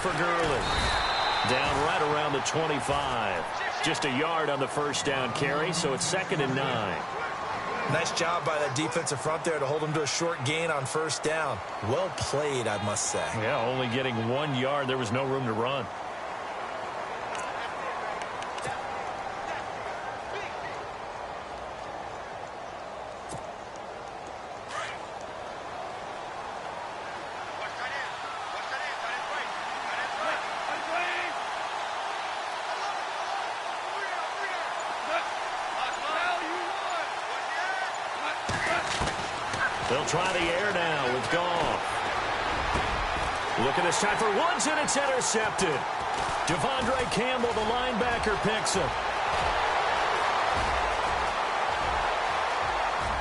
for Gurley. Down right around the 25. Just a yard on the first down carry, so it's 2nd and 9. Nice job by that defensive front there to hold him to a short gain on first down. Well played, I must say. Yeah, only getting 1 yard. There was no room to run. They'll try the air now with Goff. Looking this time for Woods, and it's intercepted. Devondre Campbell, the linebacker, picks it.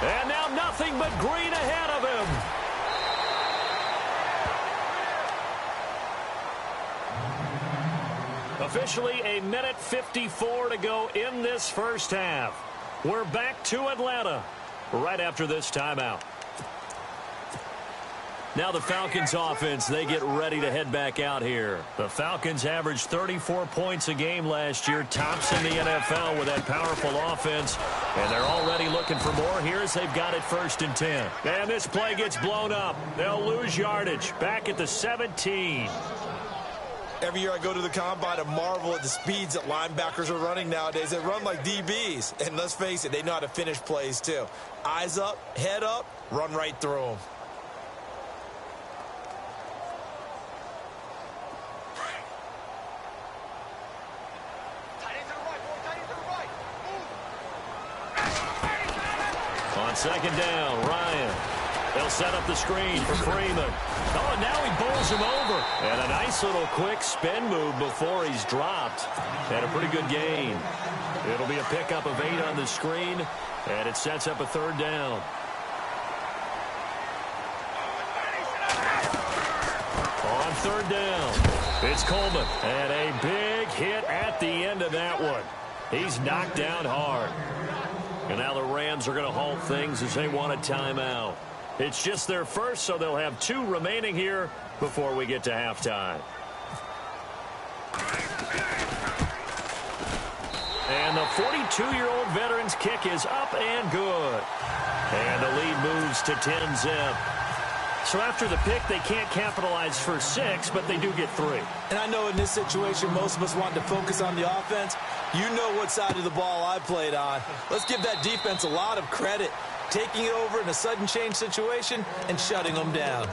And now nothing but green ahead of him. Officially a minute 54 to go in this first half. We're back to Atlanta right after this timeout. Now the Falcons offense, they get ready to head back out here. The Falcons averaged 34 points a game last year, tops in the NFL with that powerful offense. And they're already looking for more here as they've got it 1st and 10. And this play gets blown up. They'll lose yardage back at the 17. Every year I go to the combine, I marvel at the speeds that linebackers are running nowadays. They run like DBs. And let's face it, they know how to finish plays too. Eyes up, head up, run right through them. On 2nd down, Ryan. They'll set up the screen for Freeman. Oh, and now he bowls him over. And a nice little quick spin move before he's dropped. And a pretty good gain. It'll be a pickup of 8 on the screen, and it sets up a 3rd down. On 3rd down, it's Coleman. And a big hit at the end of that one. He's knocked down hard. And now the Rams are going to halt things as they want a timeout. It's just their first, so they'll have 2 remaining here before we get to halftime. And the 42-year-old veteran's kick is up and good. And the lead moves to 10-zip. So after the pick, they can't capitalize for 6, but they do get 3. And I know in this situation, most of us want to focus on the offense. You know what side of the ball I played on. Let's give that defense a lot of credit. Taking it over in a sudden change situation and shutting them down.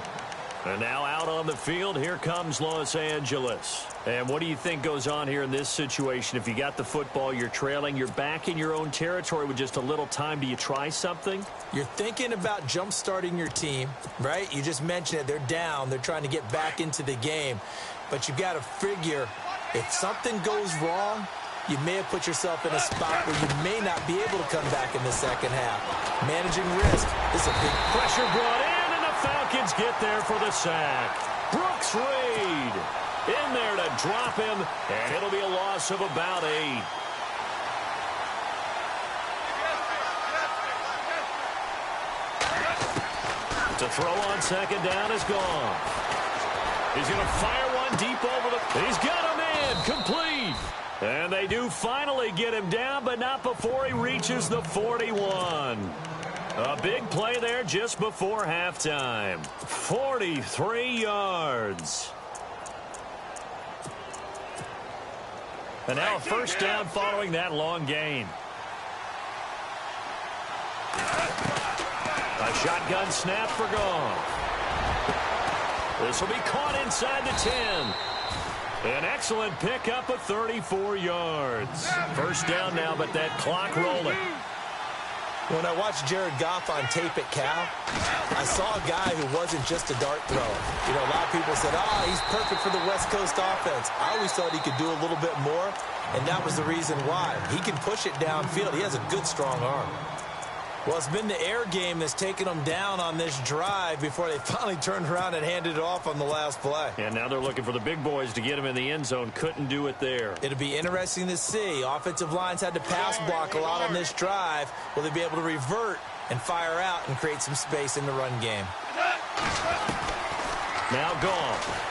And now out on the field, here comes Los Angeles. And what do you think goes on here in this situation? If you got the football, you're trailing, you're back in your own territory with just a little time. Do you try something? You're thinking about jump-starting your team, right? You just mentioned it. They're down. They're trying to get back into the game. But you've got to figure, if something goes wrong, you may have put yourself in a spot where you may not be able to come back in the second half. Managing risk is a big pressure brought in. Falcons get there for the sack. Brooks Reed in there to drop him, and it'll be a loss of about 8. To throw on 2nd down is gone. He's going to fire one deep over the... He's got him in, complete. And they do finally get him down, but not before he reaches the 41. A big play there just before halftime. 43 yards. And now a 1st down following that long gain. A shotgun snap for Goff. This will be caught inside the 10. An excellent pickup of 34 yards. 1st down now, but that clock rolling. When I watched Jared Goff on tape at Cal, I saw a guy who wasn't just a dart thrower. You know, a lot of people said, he's perfect for the West Coast offense. I always thought he could do a little bit more, and that was the reason why. He can push it downfield. He has a good, strong arm. Well, it's been the air game that's taken them down on this drive before they finally turned around and handed it off on the last play. And now they're looking for the big boys to get him in the end zone. Couldn't do it there. It'll be interesting to see. Offensive lines had to pass block a lot on this drive. Will they be able to revert and fire out and create some space in the run game? Now Goff.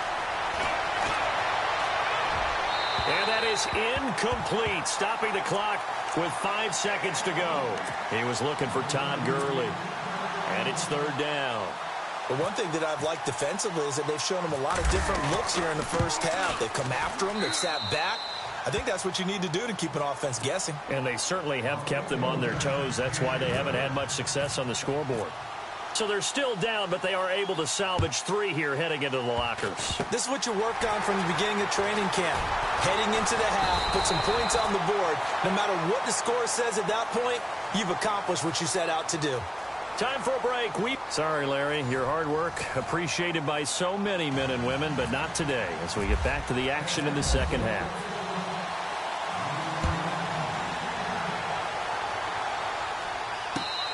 And that is incomplete, stopping the clock with 5 seconds to go. He was looking for Todd Gurley. And it's third down. But one thing that I've liked defensively is that they've shown him a lot of different looks here in the first half. They've come after him. They've sat back. I think that's what you need to do to keep an offense guessing. And they certainly have kept them on their toes. That's why they haven't had much success on the scoreboard. So they're still down, but they are able to salvage 3 here heading into the lockers. This is what you worked on from the beginning of training camp. Heading into the half, put some points on the board. No matter what the score says at that point, you've accomplished what you set out to do. Time for a break. Sorry, Larry. Your hard work appreciated by so many men and women, but not today as we get back to the action in the second half.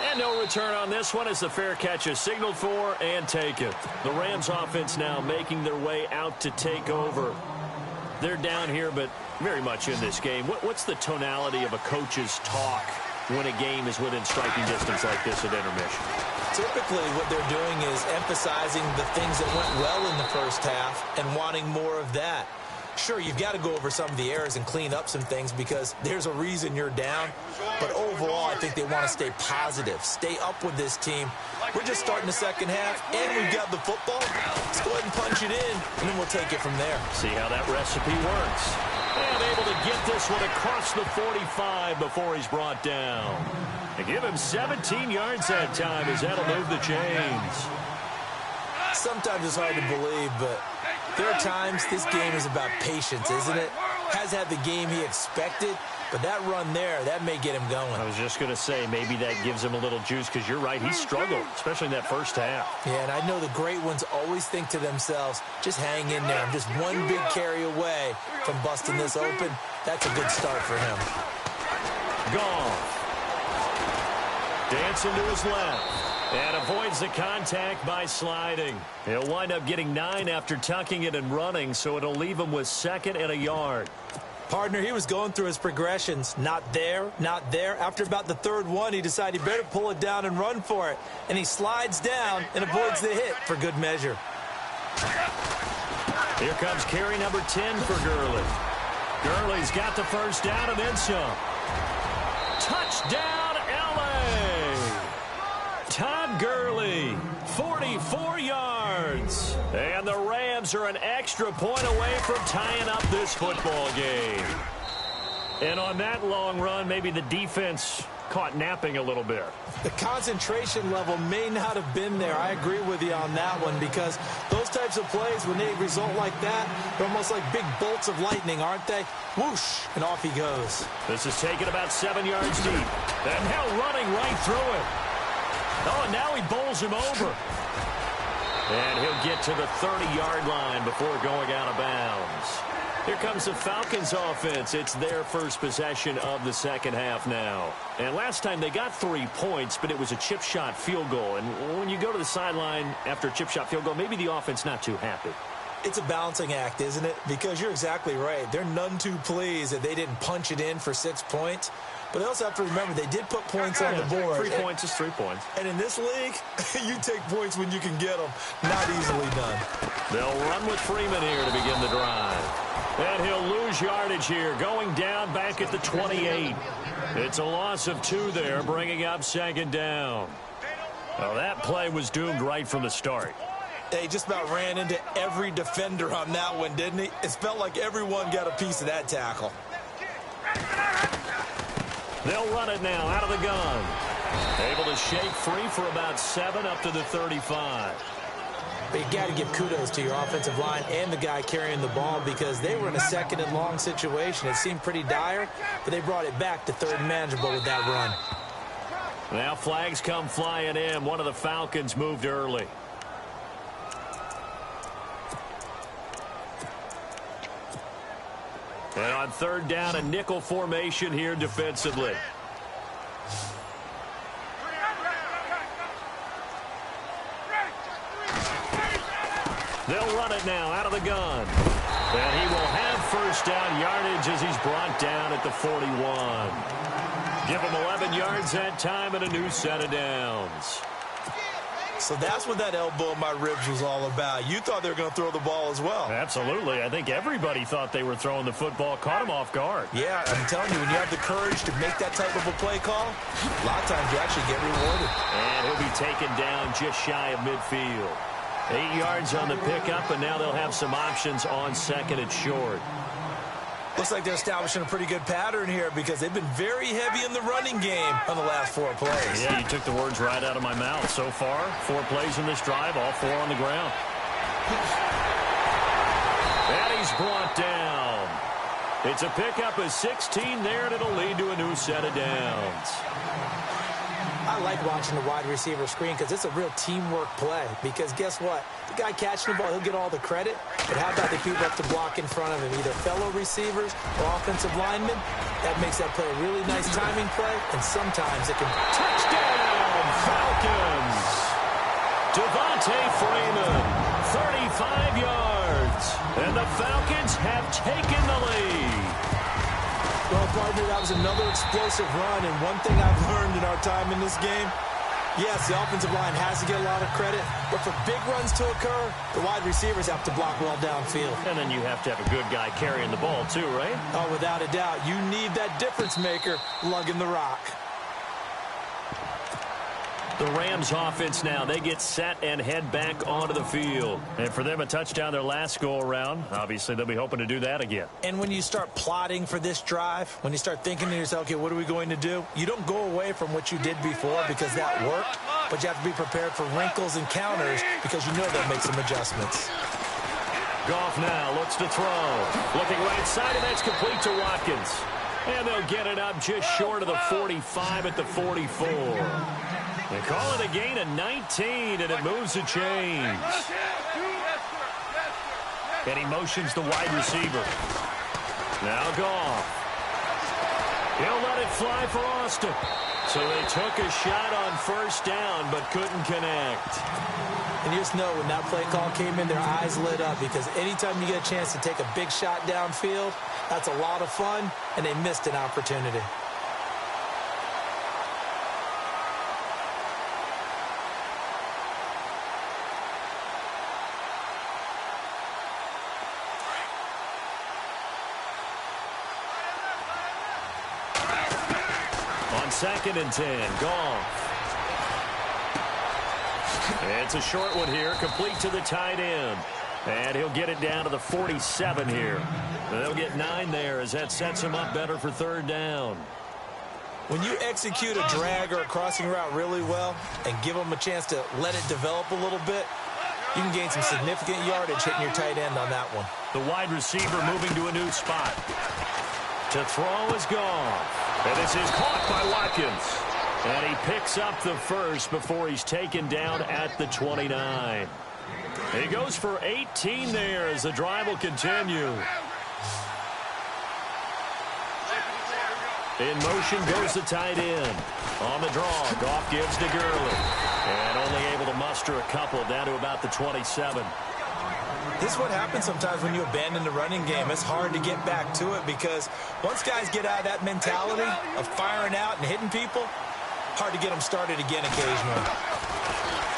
And no return on this one as the fair catch is signaled for and taken. The Rams offense now making their way out to take over. They're down here, but very much in this game. What's the tonality of a coach's talk when a game is within striking distance like this at intermission? Typically, what they're doing is emphasizing the things that went well in the first half and wanting more of that. Sure, you've got to go over some of the errors and clean up some things because there's a reason you're down. But overall, I think they want to stay positive, stay up with this team. We're just starting the second half, and we've got the football. Let's go ahead and punch it in, and then we'll take it from there. See how that recipe works. And able to get this one across the 45 before he's brought down. And give him 17 yards that time as that'll move the chains. Sometimes it's hard to believe, but there are times this game is about patience, isn't it? Has had the game he expected, but that run there, that may get him going. I was just going to say, maybe that gives him a little juice because you're right, he struggled, especially in that first half. Yeah, and I know the great ones always think to themselves, just hang in there. I'm just one big carry away from busting this open. That's a good start for him. Gone. Dancing to his left. And avoids the contact by sliding. He'll wind up getting 9 after tucking it and running, so it'll leave him with 2nd and a yard. Partner, he was going through his progressions. Not there, not there. After about the 3rd one, he decided he better pull it down and run for it. And he slides down and avoids the hit for good measure. Here comes carry number 10 for Gurley. Gurley's got the first down and then some. Touchdown, L.A. Todd Gurley, 44 yards. And the Rams are an extra point away from tying up this football game. And on that long run, maybe the defense caught napping a little bit. The concentration level may not have been there. I agree with you on that one because those types of plays, when they result like that, they're almost like big bolts of lightning, aren't they? Whoosh, and off he goes. This is taken about 7 yards deep. And now running right through it. Oh, and now he bowls him over. And he'll get to the 30-yard line before going out of bounds. Here comes the Falcons offense. It's their first possession of the second half now. And last time they got 3 points, but it was a chip shot field goal. And when you go to the sideline after a chip shot field goal, maybe the offense not too happy. It's a balancing act, isn't it? Because you're exactly right. They're none too pleased that they didn't punch it in for 6 points. But they also have to remember they did put points on the board. 3 points is 3 points. And in this league, you take points when you can get them. Not easily done. They'll run with Freeman here to begin the drive. And he'll lose yardage here, going down back at the 28. It's a loss of 2 there, bringing up 2nd down. Well, that play was doomed right from the start. He just about ran into every defender on that one, didn't he? It felt like everyone got a piece of that tackle. They'll run it now out of the gun. Able to shake free for about 7 up to the 35. But you got to give kudos to your offensive line and the guy carrying the ball because they were in a 2nd and long situation. It seemed pretty dire, but they brought it back to 3rd and manageable with that run. Now flags come flying in. One of the Falcons moved early. And on 3rd down, a nickel formation here defensively. They'll run it now out of the gun. And he will have 1st down yardage as he's brought down at the 41. Give him 11 yards that time and a new set of downs. So that's what that elbow in my ribs was all about. You thought they were going to throw the ball as well. Absolutely. I think everybody thought they were throwing the football, caught him off guard. Yeah, I'm telling you, when you have the courage to make that type of a play call, a lot of times you actually get rewarded. And he'll be taken down just shy of midfield. 8 yards on the pickup, and now they'll have some options on second and short. Looks like they're establishing a pretty good pattern here because they've been very heavy in the running game on the last 4 plays. Yeah, you took the words right out of my mouth. So far, 4 plays in this drive, all 4 on the ground. And he's brought down. It's a pickup of 16 there, and it'll lead to a new set of downs. I like watching the wide receiver screen because it's a real teamwork play. Because guess what? The guy catching the ball, he'll get all the credit. But how about the people up to block in front of him, either fellow receivers or offensive linemen? That makes that play a really nice timing play, and sometimes it can... Touchdown, Falcons! Devontae Freeman, 35 yards. And the Falcons have taken the lead. Well, partner, that was another explosive run, and one thing I've learned in our time in this game, yes, the offensive line has to get a lot of credit, but for big runs to occur, the wide receivers have to block well downfield. And then you have to have a good guy carrying the ball too, right? Oh, without a doubt. You need that difference maker lugging the rock. The Rams offense now, they get set and head back onto the field. And for them, a touchdown their last go-around. Obviously, they'll be hoping to do that again. And when you start plotting for this drive, when you start thinking to yourself, okay, what are we going to do? You don't go away from what you did before because that worked, but you have to be prepared for wrinkles and counters because you know they'll make some adjustments. Goff now looks to throw. Looking right side, and that's complete to Watkins. And they'll get it up just short of the 45 at the 44. They call it a gain of 19, and it moves the chains. And he motions the wide receiver. Now Goff. He'll let it fly for Austin. So they took a shot on first down, but couldn't connect. And you just know when that play call came in, their eyes lit up because anytime you get a chance to take a big shot downfield, that's a lot of fun, and they missed an opportunity. Second and 10, Goff. It's a short one here, complete to the tight end. And he'll get it down to the 47 here. They'll get 9 there as that sets him up better for third down. When you execute a drag or a crossing route really well and give them a chance to let it develop a little bit, you can gain some significant yardage hitting your tight end on that one. The wide receiver moving to a new spot. To throw is Goff. And this is caught by Watkins. And he picks up the first before he's taken down at the 29. He goes for 18 there as the drive will continue. In motion goes the tight end. On the draw, Goff gives to Gurley. And only able to muster a couple down to about the 27. This is what happens sometimes when you abandon the running game. It's hard to get back to it because once guys get out of that mentality of firing out and hitting people, hard to get them started again occasionally.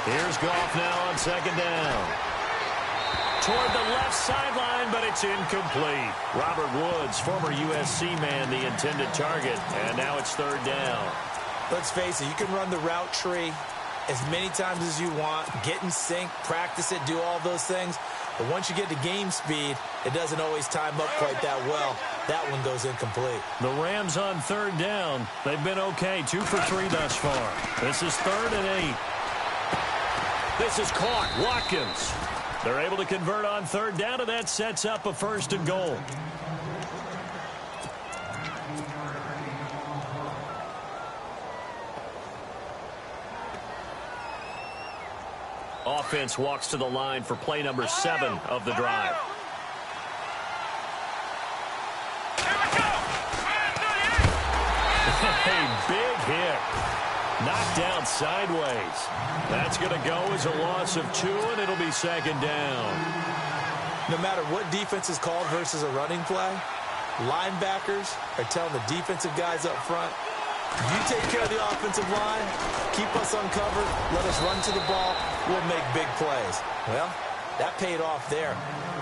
Here's Goff now on second down. Toward the left sideline, but it's incomplete. Robert Woods, former USC man, the intended target, and now it's third down. Let's face it, you can run the route tree as many times as you want, get in sync, practice it, do all those things. But once you get to game speed, it doesn't always time up quite that well. That one goes incomplete. The Rams on third down. They've been okay, 2 for 3 thus far. This is 3rd and 8. This is caught. Watkins. They're able to convert on third down, and that sets up a 1st and goal. Offense walks to the line for play number 7 of the drive. A big hit. Knocked down sideways. That's going to go as a loss of 2, and it'll be 2nd down. No matter what defense is called versus a running play, linebackers are telling the defensive guys up front, You take care of the offensive line, keep us uncovered, let us run to the ball, we'll make big plays. Well, that paid off there.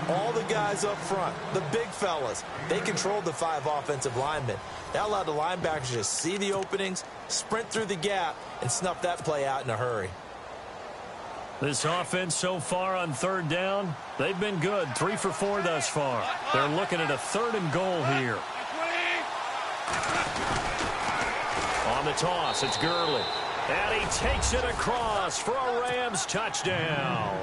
All the guys up front, the big fellas, they controlled the 5 offensive linemen. That allowed the linebackers to just see the openings, sprint through the gap, and snuff that play out in a hurry. This offense so far on 3rd down, they've been good. 3 for 4 thus far. They're looking at a 3rd and goal here. On the toss, it's Gurley. And he takes it across for a Rams touchdown.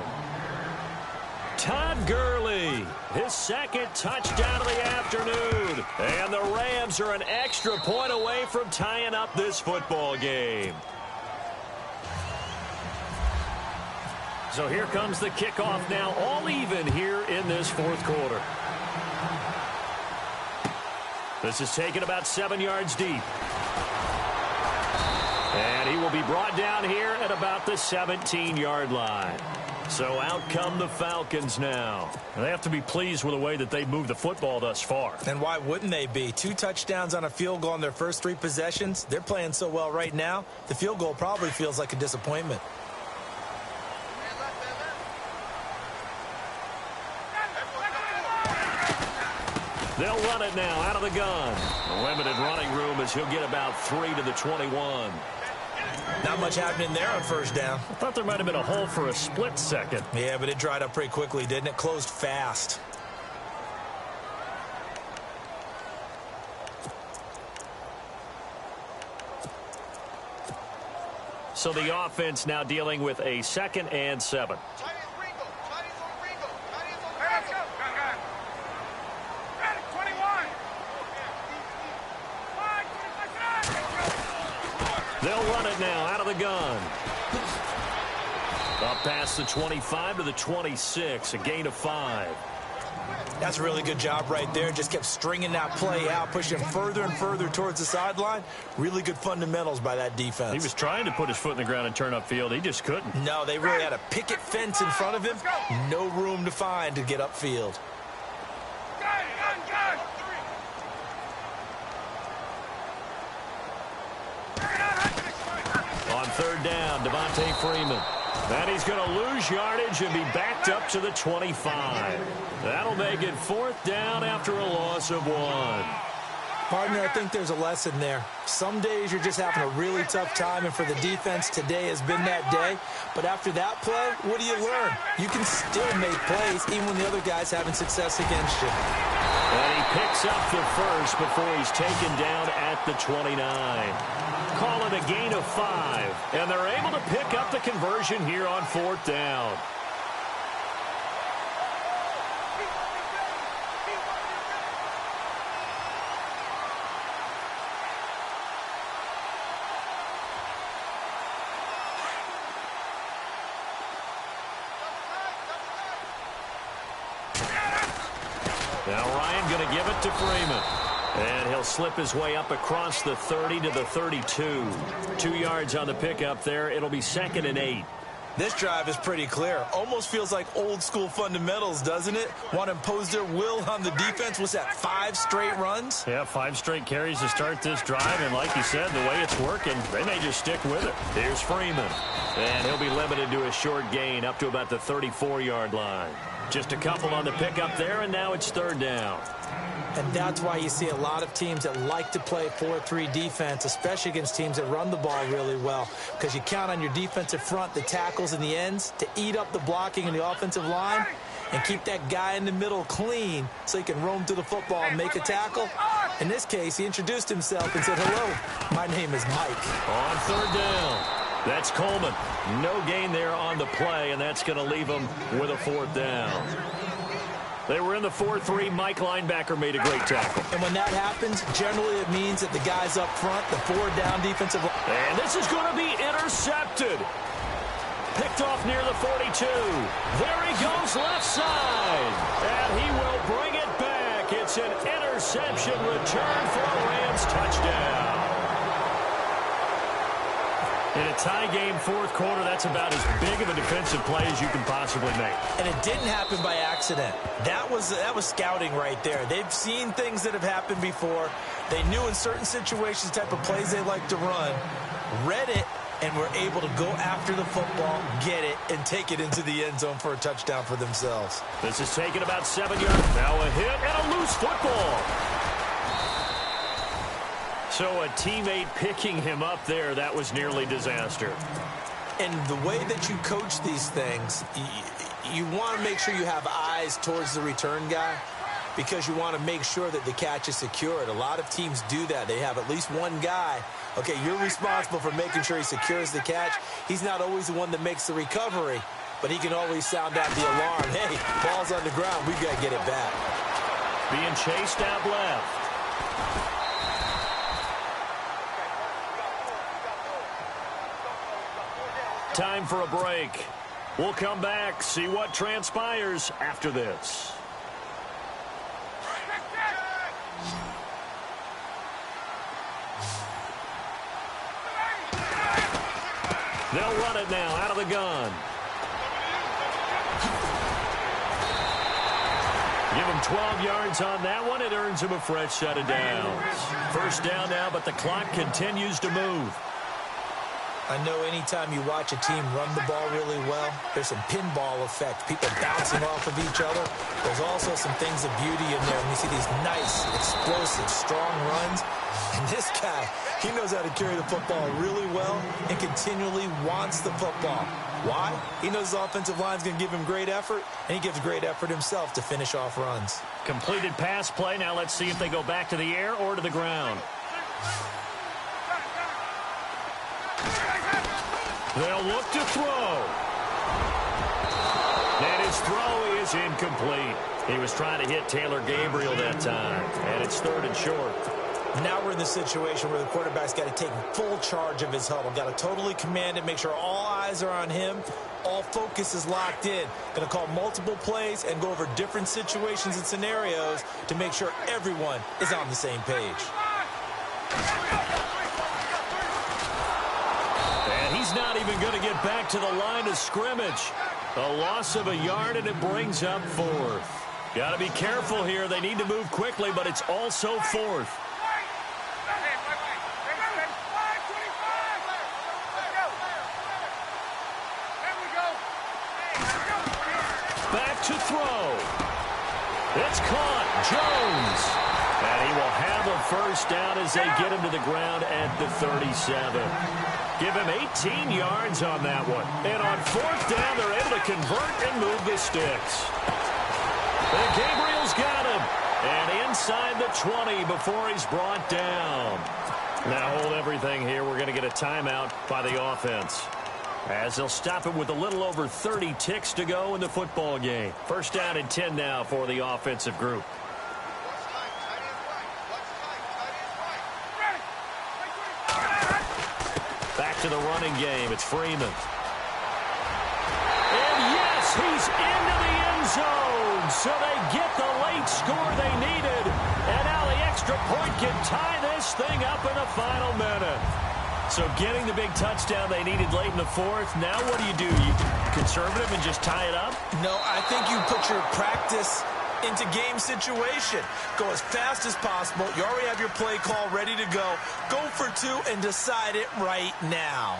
Todd Gurley, his 2nd touchdown of the afternoon. And the Rams are an extra point away from tying up this football game. So here comes the kickoff now, all even here in this 4th quarter. This is taken about 7 yards deep. And he will be brought down here at about the 17-yard line. So out come the Falcons now. And they have to be pleased with the way that they moved the football thus far. And why wouldn't they be? 2 touchdowns on a field goal on their first 3 possessions. They're playing so well right now, the field goal probably feels like a disappointment. They'll run it now out of the gun. A limited running room as he'll get about 3 to the 21. Not much happening there on 1st down. I thought there might have been a hole for a split second. Yeah, but it dried up pretty quickly, didn't it? Closed fast. So the offense now dealing with a 2nd and 7. They'll run it now out of the gun. Up past the 25 to the 26, a gain of 5. That's a really good job right there. Just kept stringing that play out, pushing him further and further towards the sideline. Really good fundamentals by that defense. He was trying to put his foot in the ground and turn upfield. He just couldn't. No, they really had a picket fence in front of him. No room to find to get upfield. On 3rd down, Devontae Freeman. And he's going to lose yardage and be backed up to the 25. That'll make it 4th down after a loss of 1. Partner, I think there's a lesson there. Some days you're just having a really tough time, and for the defense, today has been that day. But after that play, what do you learn? You can still make plays even when the other guy's having success against you. And he picks up the 1st before he's taken down at the 29. Call it a gain of 5, and they're able to pick up the conversion here on 4th down. Now Ryan going to give it to Freeman. And he'll slip his way up across the 30 to the 32. 2 yards on the pickup there. It'll be 2nd and 8. This drive is pretty clear. Almost feels like old school fundamentals, doesn't it? Want to impose their will on the defense. What's that, 5 straight runs? Yeah, 5 straight carries to start this drive. And like you said, the way it's working, they may just stick with it. Here's Freeman. And he'll be limited to a short gain up to about the 34-yard line. Just a couple on the pickup there, and now it's 3rd down. And that's why you see a lot of teams that like to play 4-3 defense, especially against teams that run the ball really well, because you count on your defensive front, the tackles and the ends, to eat up the blocking in the offensive line and keep that guy in the middle clean so he can roam through the football and make a tackle. In this case, he introduced himself and said, "Hello, my name is Mike." On 3rd down. That's Coleman. No gain there on the play, and that's going to leave him with a 4th down. They were in the 4-3. Mike linebacker made a great tackle. And when that happens, generally it means that the guys up front, the 4-down defensive line. And this is going to be intercepted. Picked off near the 42. There he goes left side. And he will bring it back. It's an interception return for a Rams touchdown. In a tie game, 4th quarter, that's about as big of a defensive play as you can possibly make. And it didn't happen by accident. That was scouting right there. They've seen things that have happened before. They knew in certain situations the type of plays they like to run, read it, and were able to go after the football, get it, and take it into the end zone for a touchdown for themselves. This is taken about 7 yards. Now a hit and a loose football. So a teammate picking him up there, that was nearly disaster. And the way that you coach these things, you want to make sure you have eyes towards the return guy because you want to make sure that the catch is secured. A lot of teams do that. They have at least one guy. Okay, you're responsible for making sure he secures the catch. He's not always the one that makes the recovery, but he can always sound out the alarm. Hey, ball's on the ground. We've got to get it back. Being chased out left. Time for a break. We'll come back, see what transpires after this. They'll run it now out of the gun. Give him 12 yards on that one. It earns him a fresh set of downs. First down now, but the clock continues to move. I know anytime you watch a team run the ball really well, there's some pinball effect, people bouncing off of each other. There's also some things of beauty in there when you see these nice, explosive, strong runs. And this guy, he knows how to carry the football really well and continually wants the football. Why? He knows his offensive line's going to give him great effort, and he gives great effort himself to finish off runs. Completed pass play. Now let's see if they go back to the air or to the ground. They'll look to throw. And his throw is incomplete. He was trying to hit Taylor Gabriel that time. And it's 3rd and short. Now we're in the situation where the quarterback's got to take full charge of his huddle. Got to totally command it, make sure all eyes are on him. All focus is locked in. Going to call multiple plays and go over different situations and scenarios to make sure everyone is on the same page. And he's not even going to get back to the line of scrimmage. A loss of a yard, and it brings up 4th. Got to be careful here. They need to move quickly, but it's also 4th. Back to throw. It's caught. Jones. And he will have a first down as they get him to the ground at the 37. Give him 18 yards on that one. And on 4th down, they're able to convert and move the sticks. And Gabriel's got him. And inside the 20 before he's brought down. Now hold everything here. We're going to get a timeout by the offense, as they'll stop it with a little over 30 ticks to go in the football game. First down and 10 now for the offensive group. Back to the running game. It's Freeman. And yes, he's into the end zone. So they get the late score they needed. And now the extra point can tie this thing up in the final minute. So getting the big touchdown they needed late in the 4th. Now what do? You conservative and just tie it up? No, I think you put your practice into game situation. Go as fast as possible. You already have your play call ready to go. Go for 2 and decide it right now.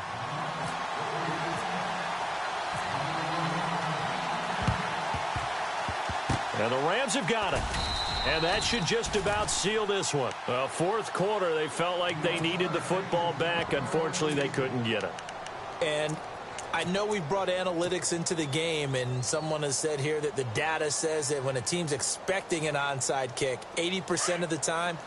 And the Rams have got it. And that should just about seal this one. Well, 4th quarter, they felt like they needed the football back. Unfortunately, they couldn't get it. And I know we brought analytics into the game, and someone has said here that the data says that when a team's expecting an onside kick, 80% of the time,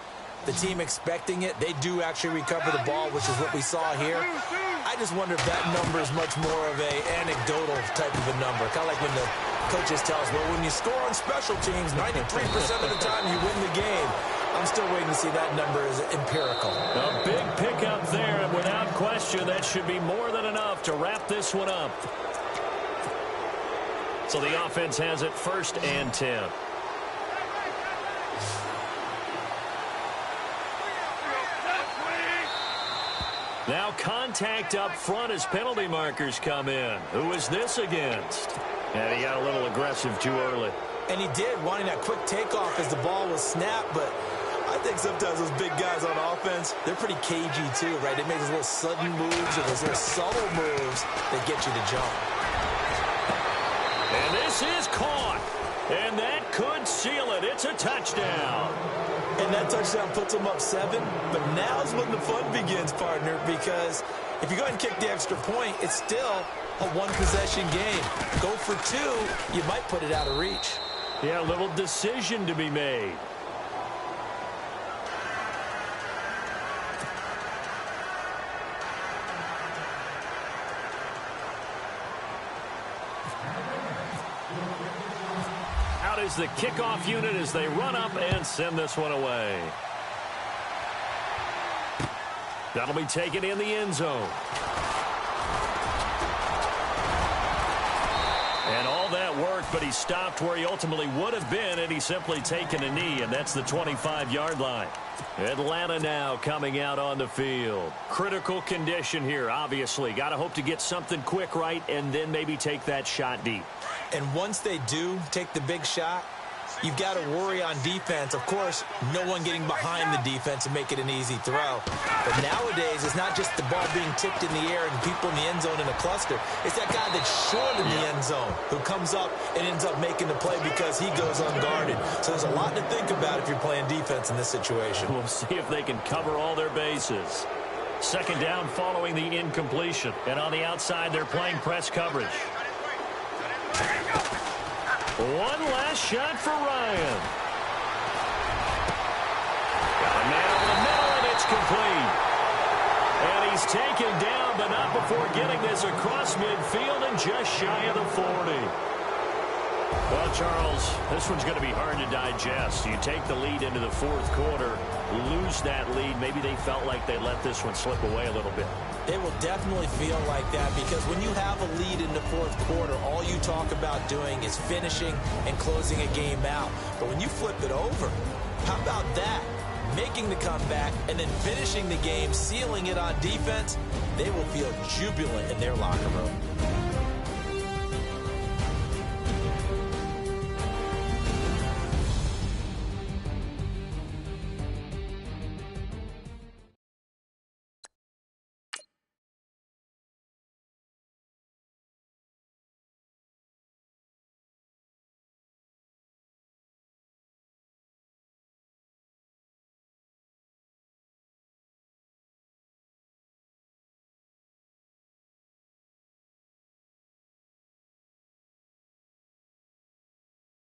the team expecting it, they do actually recover the ball, which is what we saw here. I just wonder if that number is much more of a anecdotal type of a number. Kind of like when the coaches tell us, well, when you score on special teams, 93% of the time you win the game. I'm still waiting to see that number is empirical. A big pickup there, and without question, that should be more than enough to wrap this one up. So the offense has it 1st and 10. Now contact up front as penalty markers come in. Who is this against? And he got a little aggressive too early. And he did, wanting that quick takeoff as the ball was snapped, but I think sometimes those big guys on offense, they're pretty cagey too, right? They make those little sudden moves or those little subtle moves that get you to jump. And this is caught. And that could seal it. It's a touchdown. And that touchdown puts them up 7. But now's when the fun begins, partner, because if you go ahead and kick the extra point, it's still a one-possession game. Go for 2, you might put it out of reach. Yeah, a little decision to be made. Out is the kickoff unit as they run up and send this one away. That'll be taken in the end zone. And all that worked, but he stopped where he ultimately would have been, and he's simply taken a knee, and that's the 25-yard line. Atlanta now coming out on the field. Critical condition here, obviously. Got to hope to get something quick right and then maybe take that shot deep. And once they do take the big shot, you've got to worry on defense. Of course, no one getting behind the defense and make it an easy throw. But nowadays, it's not just the ball being tipped in the air and people in the end zone in a cluster. It's that guy that's short in the end zone who comes up and ends up making the play because he goes unguarded. So there's a lot to think about if you're playing defense in this situation. We'll see if they can cover all their bases. Second down following the incompletion. And on the outside, they're playing press coverage. One last shot for Ryan. Got a man over the middle, and it's complete. And he's taken down, but not before getting this across midfield and just shy of the 40. Well, Charles, this one's going to be hard to digest. You take the lead into the fourth quarter, lose that lead. Maybe they felt like they let this one slip away a little bit. It will definitely feel like that because when you have a lead in the fourth quarter, all you talk about doing is finishing and closing a game out. But when you flip it over, how about that? Making the comeback and then finishing the game, sealing it on defense, they will feel jubilant in their locker room.